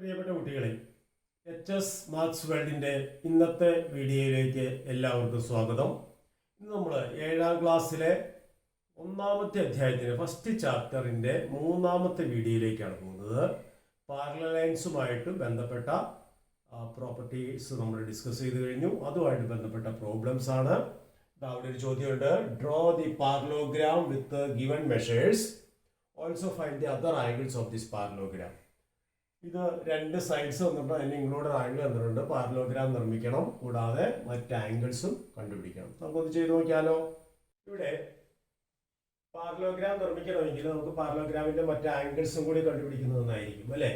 പ്രിയപ്പെട്ട കുട്ടികളെ, മാത്സ് വേൾഡിൻ്റെ ഇന്നത്തെ വീഡിയോയിലേക്ക് എല്ലാവർക്കും സ്വാഗതം. ഇന്ന് നമ്മൾ 7ാം ക്ലാസ്സിലെ ഒന്നാമത്തെ അധ്യായത്തിന് ഫസ്റ്റ് ചാപ്റ്ററിൻ്റെ മൂന്നാമത്തെ വീഡിയോയിലേക്കാണ് പോകുന്നത്. പാരലൽ ലൈൻസുമായിട്ട് ബന്ധപ്പെട്ട പ്രോപ്പർട്ടീസ് നമ്മൾ ഡിസ്കസ് ചെയ്ത് കഴിഞ്ഞു. അതുമായിട്ട് ബന്ധപ്പെട്ട പ്രോബ്ലംസ് ആണ്. അവിടെ ഒരു ചോദ്യമുണ്ട്. Draw the parallelogram with given measures, also find the other angles of this parallelogram. ഇത് രണ്ട് സൈഡ്സ് വന്നിട്ട് അതിന് ഇൻക്ലൂഡഡ് ആംഗിൾ തന്നിട്ടുണ്ട്. പാരലോഗ്രാം നിർമ്മിക്കണം, കൂടാതെ മറ്റ് ആംഗിൾസും കണ്ടുപിടിക്കണം. നമുക്കൊന്ന് ചെയ്ത് നോക്കിയാലോ. ഇവിടെ പാരലോഗ്രാം നിർമ്മിക്കണമെങ്കിൽ നമുക്ക് പാരലോഗ്രാമിന്റെ മറ്റ് ആംഗിൾസും കൂടി കണ്ടുപിടിക്കുന്നതെന്നായിരിക്കും അല്ലേ.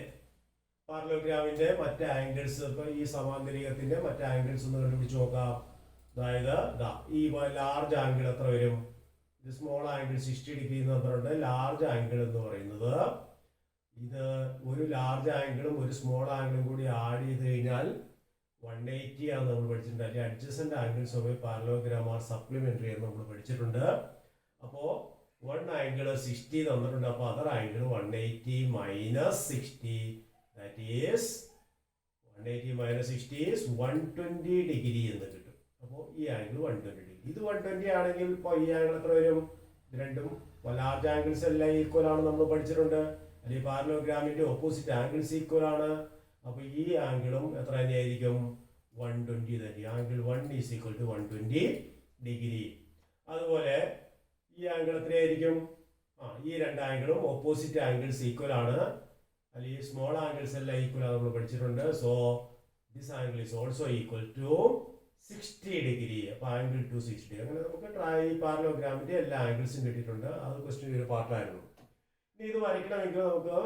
പാരലോഗ്രാമിന്റെ മറ്റ് ആംഗിൾസ്, ഇപ്പൊ ഈ സമാന്തരികത്തിന്റെ മറ്റ് ആംഗിൾസ് ഒന്ന് കണ്ടുപിടിച്ച് നോക്കാം. അതായത് ഈ ലാർജ് ആംഗിൾ എത്ര വരും? ഇത് സ്മോൾ ആംഗിൾ 60 ഡിഗ്രി എന്ന് പറഞ്ഞിട്ടുണ്ട്. ലാർജ് ആംഗിൾ എന്ന് പറയുന്നത് ഇത് ഒരു ലാർജ് ആംഗിളും ഒരു സ്മോൾ ആംഗിളും കൂടി ആഡ് ചെയ്ത് കഴിഞ്ഞാൽ 180 ആണ് നമ്മൾ പഠിച്ചിട്ടുണ്ട്. അല്ലെങ്കിൽ adjacent angles of parallelogram are supplementary എന്ന് നമ്മൾ പഠിച്ചിട്ടുണ്ട്. അപ്പോൾ 1 ആംഗിൾ 60 തന്നിട്ടുണ്ട്. അപ്പോൾ other angle 180 minus 60, that is 180 minus 60 is 120 degree എന്ന് കിട്ടും. അപ്പോൾ ഈ ആംഗിൾ 120 ഡിഗ്രി. ഇത് 120 ആണെങ്കിൽ ഇപ്പോൾ ഈ ആംഗിൾ എത്ര വരും? ഇത് രണ്ടും ലാർജ് ആംഗിൾസ് എല്ലാം ഈക്വൽ ആണ് നമ്മൾ പഠിച്ചിട്ടുണ്ട്. അല്ലെങ്കിൽ പാരലോഗ്രാമിന്റെ ഓപ്പോസിറ്റ് ആംഗിൾസ് ഈക്വൽ ആണ്. അപ്പൊ ഈ ആംഗിളും എത്ര തന്നെയായിരിക്കും? 120 തന്നെ. Angle 1 is equal to 120 degree. അതുപോലെ ഈ ആംഗിൾ എത്രയായിരിക്കും? ഈ രണ്ട് ആംഗിളും ഓപ്പോസിറ്റ് ആംഗിൾസ് ഈക്വൽ ആണ്. അല്ലെങ്കിൽ സ്മോൾ ആംഗിൾസ് എല്ലാം ഈക്വൽ ആണ് നമ്മൾ പഠിച്ചിട്ടുണ്ട്. So this angle is also equal to 60 degree. അപ്പൊ ആംഗിൾ ടു 60. അങ്ങനെ നമുക്ക് ഈ പാരലോഗ്രാമിന്റെ എല്ലാ ആംഗിൾസും കിട്ടിയിട്ടുണ്ട്. അത് ക്വസ്റ്റ്യൻ ഒരു പാർട്ടായിരുന്നു. ഇനി ഇത് വരയ്ക്കണമെങ്കിൽ നമുക്ക്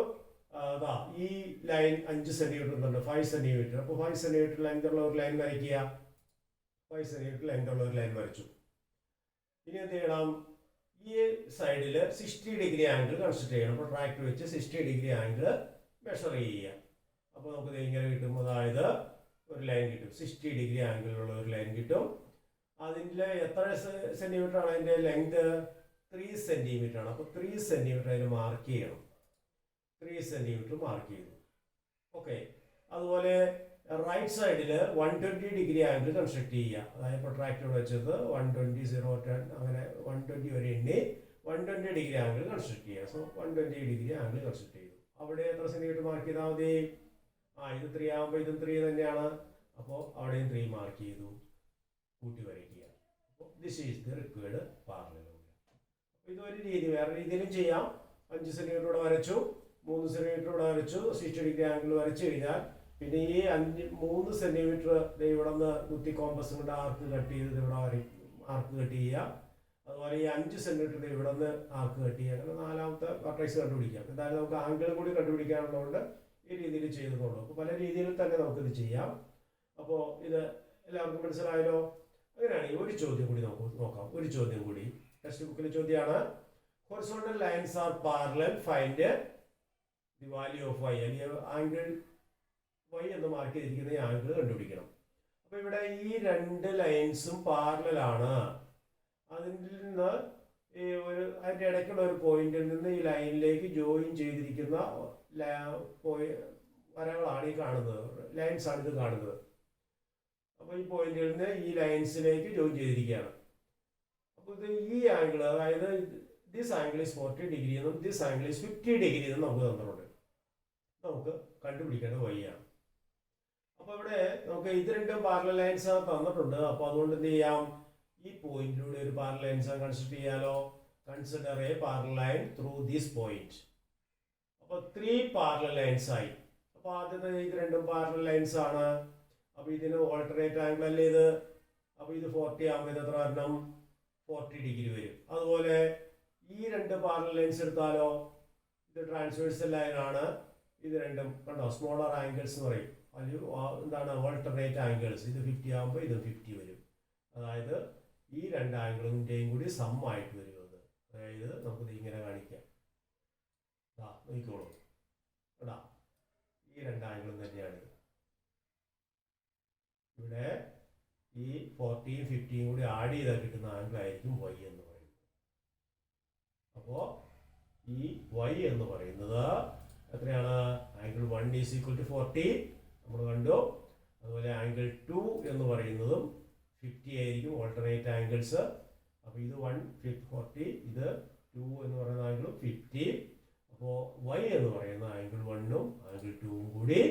ഈ ലൈൻ 5 സെന്റിമീറ്റർ ഉണ്ട്, 5 സെന്റിമീറ്റർ. അപ്പോൾ 5 സെന്റിമീറ്റർ ലെങ്ത് ഉള്ള ഒരു ലൈൻ വരയ്ക്കുക. 5 സെന്റിമീറ്റർ ലെങ്ത് ഉള്ള ഒരു ലൈൻ വരച്ചു. ഇനി എന്ത് ചെയ്യണം? ഈ സൈഡിൽ 60 ഡിഗ്രി ആംഗിൾ കൺസിഡർ ചെയ്യണം. അപ്പോൾ ട്രാക്ടർ വെച്ച് 60 ഡിഗ്രി ആംഗിൾ മെഷർ ചെയ്യുക. അപ്പോൾ നമുക്ക് ഇങ്ങനെ കിട്ടും. അതായത് ഒരു ലൈൻ കിട്ടും, 60 ഡിഗ്രി ആംഗിളുള്ള ഒരു ലൈൻ കിട്ടും. അതിൻ്റെ എത്ര സെന്റിമീറ്റർ ആണ് അതിൻ്റെ ലെങ്ത്? 3 സെന്റിമീറ്റർ ആണ്. അപ്പോൾ 3 സെന്റിമീറ്റർ അതിന് മാർക്ക് ചെയ്യണം. 3 സെന്റിമീറ്റർ മാർക്ക് ചെയ്തു. ഓക്കെ. അതുപോലെ റൈറ്റ് സൈഡിൽ 120 ഡിഗ്രി ആംഗിൾ കൺസ്ട്രക്ട് ചെയ്യുക. അതായത് പ്രൊട്രാക്ടർ വെച്ചത് 120, 0, 10 അങ്ങനെ 120 വരെ എണ്ണി 120 ഡിഗ്രി ആംഗിൾ കൺസ്ട്രക്ട് ചെയ്യുക. സോ 120 ഡിഗ്രി ആംഗിൾ കൺസ്ട്രക്ട് ചെയ്തു. അവിടെ എത്ര സെന്റിമീറ്റർ മാർക്ക് ചെയ്താൽ മതി? ഇത് 3 ആകുമ്പോൾ ഇതും 3 തന്നെയാണ്. അപ്പോൾ അവിടെയും 3 മാർക്ക് ചെയ്തു, കൂട്ടി വരയ്ക്കുക. അപ്പോൾ this is the required parallel. ഇതൊരു രീതി. വേറെ രീതിയിലും ചെയ്യാം. 5 സെന്റിമീറ്റർ ഇവിടെ വരച്ചു, 3 സെന്റിമീറ്റർ ഇവിടെ വരച്ചു, 60 ഡിഗ്രി ആംഗിൾ വരച്ചു കഴിഞ്ഞാൽ പിന്നെ ഈ 3 സെന്റിമീറ്റർ ഇവിടെ നിന്ന് കുത്തി കോമ്പസ് കൊണ്ട് ആർക്ക് കട്ട് ചെയ്ത് ഇവിടെ ആർക്ക് കട്ട് ചെയ്യുക. അതുപോലെ ഈ 5 സെന്റിമീറ്റർ ഇവിടെ നിന്ന് ആർക്ക് കട്ട് ചെയ്യുക. അങ്ങനെ 4ാമത്തെ വെർട്ടെക്സ് കണ്ടുപിടിക്കാം. എന്തായാലും നമുക്ക് ആംഗിൾ കൂടി കണ്ടുപിടിക്കാനുള്ളതുകൊണ്ട് ഈ രീതിയിൽ ചെയ്തതുള്ളൂ. അപ്പോൾ പല രീതിയിൽ തന്നെ നമുക്കിത് ചെയ്യാം. അപ്പോൾ ഇത് എല്ലാവർക്കും മനസ്സിലായല്ലോ. അങ്ങനെയാണെങ്കിൽ ഒരു ചോദ്യം കൂടി നമുക്ക് നോക്കാം. ഒരു ചോദ്യം കൂടി ടെക്സ്റ്റ് ബുക്കിലെ ചോദ്യമാണ്. Horizontal lines are parallel, find the value of y. അല്ലെങ്കിൽ ആംഗിൾ y എന്ന് മാർക്ക് ചെയ്തിരിക്കുന്ന ഈ ആംഗിൾ കണ്ടുപിടിക്കണം. അപ്പൊ ഇവിടെ ഈ രണ്ട് ലൈൻസും പാരലൽ ആണ്. അതിൽ നിന്ന് അതിന്റെ ഇടയ്ക്കുള്ള ഒരു പോയിന്റിൽ നിന്ന് ഈ ലൈനിലേക്ക് ജോയിൻ ചെയ്തിരിക്കുന്ന വരകളാണ് ഈ കാണുന്നത്, ലൈൻസ് ആണ് ഇത് കാണുന്നത്. അപ്പൊ ഈ പോയിന്റിൽ നിന്ന് ഈ ലൈൻസിലേക്ക് ജോയിൻ ചെയ്തിരിക്കുകയാണ്. ഈ ആംഗിൾ, അതായത് ദിസ് ആംഗിൾ ഈസ് 40 ഡിഗ്രി എന്നും ദിസ് ആംഗിൾ ഈസ് 50 ഡിഗ്രി എന്നും നമുക്ക് തന്നിട്ടുണ്ട്. നമുക്ക് കണ്ടുപിടിക്കേണ്ടത് y ആണ്. അപ്പോൾ ഇവിടെ നമുക്ക് ഇത് രണ്ടും പാരലൽ ലൈൻസ് തന്നിട്ടുണ്ട്. അപ്പോൾ അതുകൊണ്ട് എന്ത് ചെയ്യാം? ഈ പോയിന്റിലൂടെ ഒരു പാരലൽ ലൈൻസ് കൺസിഡർ ചെയ്യാലോ. Consider A parallel line through this point. അപ്പോൾ 3 പാരലൽ ലൈൻസ് ആയി. അപ്പോൾ ആദ്യത്തെ ഇത് രണ്ടും പാരലൽ ലൈൻസ് ആണ്. അപ്പോൾ ഇതിന് ഓൾട്ടർനേറ്റ് ആംഗിൾ അല്ലേ ഇത്. അപ്പോൾ ഇത് 40 ആകുമ്പോൾ ഇത് എത്ര വരണം? 40 ഡിഗ്രി വരും. അതുപോലെ ഈ രണ്ട് പാരലൽ ലൈൻസ് എടുത്താലോ. ഇത് ട്രാൻസ്വേഴ്സൽ ലൈൻ ആണ്. ഇത് രണ്ടും കണ്ടോ, സ്മോളർ ആംഗിൾസ് എന്ന് പറയും. അല്ലെങ്കിൽ എന്താണ്, ഓൾട്ടർനേറ്റ് ആംഗിൾസ്. ഇത് 50 ആകുമ്പോൾ ഇത് 50 വരും. അതായത് ഈ രണ്ട് ആംഗിളിൻ്റെയും കൂടി സം ആയിട്ട് വരുന്നത്. അതായത് നമുക്കിത് ഇങ്ങനെ കാണിക്കാം. നോക്കിക്കോളൂ, കേട്ടാ, ഈ രണ്ട് ആംഗിളും തന്നെയാണ്. ഇവിടെ ഈ 40യും 50യും കൂടി ആഡ് ചെയ്താൽ കിട്ടുന്ന ആംഗിൾ ആയിരിക്കും y എന്ന് പറയുന്നത്. അപ്പോൾ ഈ y എന്ന് പറയുന്നത് എത്രയാണ്? ആംഗിൾ 1 ഈസ് ഈക്വൽ ടു 40 നമ്മൾ കണ്ടു. അതുപോലെ ആംഗിൾ 2 എന്ന് പറയുന്നതും 50 ആയിരിക്കും, ഓൾട്ടർനേറ്റ് ആംഗിൾസ്. അപ്പോൾ ഇത് 140, ഇത് 2 എന്ന് പറയുന്ന ആംഗിളും 50. അപ്പോൾ y എന്ന് പറയുന്ന ആംഗിൾ 1ഉം ആംഗിൾ 2ഉം കൂടി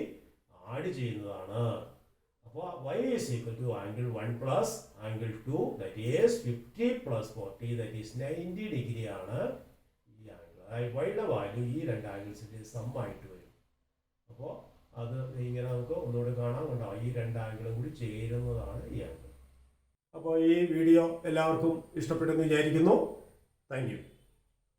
ആഡ് ചെയ്യുന്നതാണ്. അപ്പോൾ y is equal to angle 1 plus angle 2, that is 50 plus 40, that is 90 degree ആണ് ഈ ആംഗിൾ. അതായത് വൈയുടെ വാല്യൂ ഈ രണ്ട് ആംഗിൾസിൻ്റെ സം ആയിട്ട് വരും. അപ്പോൾ അത് ഇങ്ങനെ നമുക്ക് ഒന്നുകൂടി കാണാൻ ഉണ്ടാവും, ഈ രണ്ട് ആംഗിളും കൂടി ചേരുന്നതാണ് ഈ ആംഗിൾ. അപ്പോൾ ഈ വീഡിയോ എല്ലാവർക്കും ഇഷ്ടപ്പെട്ടെന്ന് വിചാരിക്കുന്നു. Thank you.